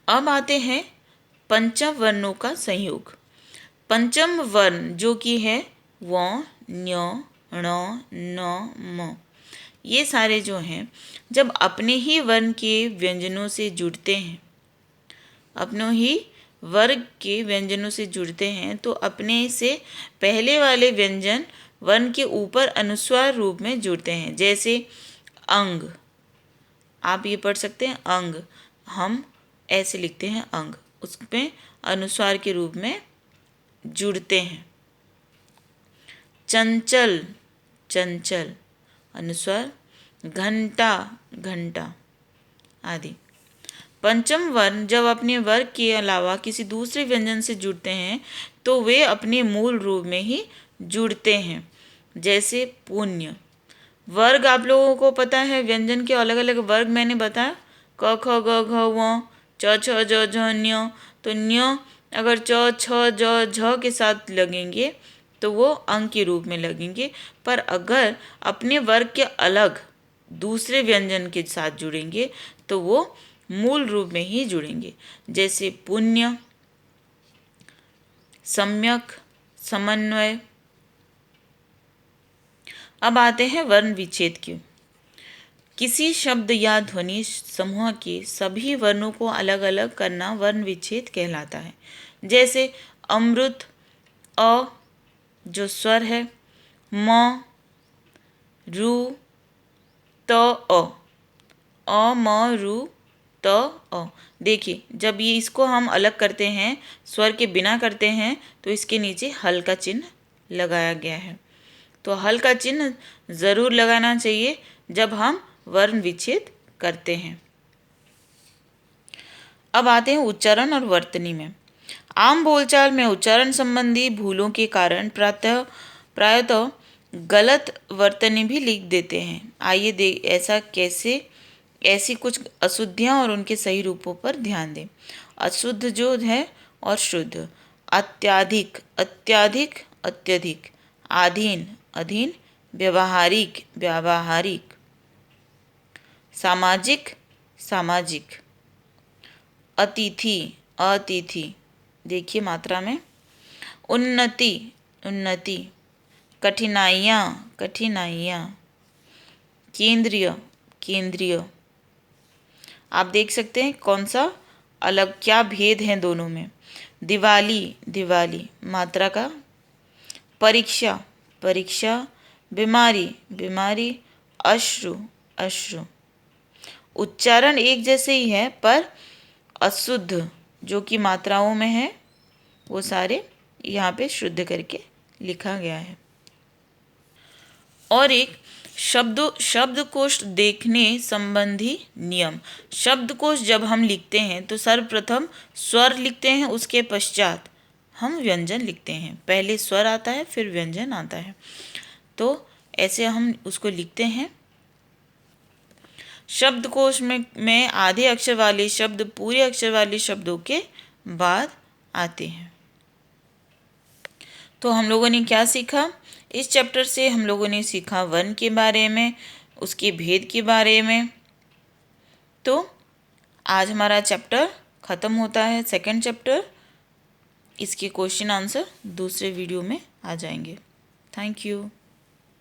अब आते हैं पंचम वर्णों का संयोग। पंचम वर्ण जो कि है व, न्य, ण, न, म, ये सारे जो हैं जब अपने ही वर्ण के व्यंजनों से जुड़ते हैं, अपनों ही वर्ग के व्यंजनों से जुड़ते हैं तो अपने से पहले वाले व्यंजन वर्ण के ऊपर अनुस्वार रूप में जुड़ते हैं। जैसे अंग, आप ये पढ़ सकते हैं अंग, हम ऐसे लिखते हैं अंग, उसमें अनुस्वार के रूप में जुड़ते हैं। चंचल, चंचल, अनुस्वार, घंटा, घंटा आदि। पंचम वर्ण जब अपने वर्ग के अलावा किसी दूसरे व्यंजन से जुड़ते हैं तो वे अपने मूल रूप में ही जुड़ते हैं। जैसे पुण्य, वर्ग आप लोगों को पता है, व्यंजन के अलग अलग वर्ग मैंने बताया, क ख ग घ व, च छ ज झ न्य। तो न्य अगर च छ ज झ के साथ लगेंगे तो वो अंग के रूप में लगेंगे, पर अगर अपने वर्ग के अलग दूसरे व्यंजन के साथ जुड़ेंगे तो वो मूल रूप में ही जुड़ेंगे। जैसे पुण्य, सम्यक, समन्वय। अब आते हैं वर्ण विच्छेद की। किसी शब्द या ध्वनि समूह के सभी वर्णों को अलग अलग करना वर्ण विच्छेद कहलाता है। जैसे अमृत, अ जो स्वर है, म, रू, त, अ, म, रू, त, अ। देखिए जब ये इसको हम अलग करते हैं, स्वर के बिना करते हैं, तो इसके नीचे हल का चिन्ह लगाया गया है। तो हल का चिन्ह ज़रूर लगाना चाहिए जब हम वर्ण विच्छेद करते हैं। अब आते हैं उच्चारण और वर्तनी में। आम बोलचाल में उच्चारण संबंधी भूलों के कारण प्रायतः गलत वर्तनी भी लिख देते हैं। आइए देख ऐसा कैसे, ऐसी कुछ अशुद्धियाँ और उनके सही रूपों पर ध्यान दें। अशुद्ध जो है और शुद्ध, अत्याधिक, अत्यधिक, अत्यधिक, आधीन, अधीन, व्यवहारिक, व्यावहारिक, सामाजिक, सामाजिक, अतिथि, अतिथि, देखिए मात्रा में, उन्नति, उन्नति, कठिनाइयाँ, कठिनाइयाँ, केंद्रीय, केंद्रीय। आप देख सकते हैं कौन सा अलग, क्या भेद है दोनों में। दिवाली, दिवाली, मात्रा का। परीक्षा, परीक्षा, बीमारी, बीमारी, अश्रु, अश्रु। उच्चारण एक जैसे ही है पर अशुद्ध जो कि मात्राओं में है वो सारे यहाँ पे शुद्ध करके लिखा गया है। और एक शब्दकोश देखने संबंधी नियम। शब्दकोश जब हम लिखते हैं तो सर्वप्रथम स्वर लिखते हैं, उसके पश्चात हम व्यंजन लिखते हैं। पहले स्वर आता है फिर व्यंजन आता है, तो ऐसे हम उसको लिखते हैं। शब्दकोश में आधे अक्षर वाले शब्द पूरे अक्षर वाले शब्दों के बाद आते हैं। तो हम लोगों ने क्या सीखा इस चैप्टर से? हम लोगों ने सीखा वर्ण के बारे में, उसके भेद के बारे में। तो आज हमारा चैप्टर ख़त्म होता है, सेकंड चैप्टर। इसके क्वेश्चन आंसर दूसरे वीडियो में आ जाएंगे। Thank you.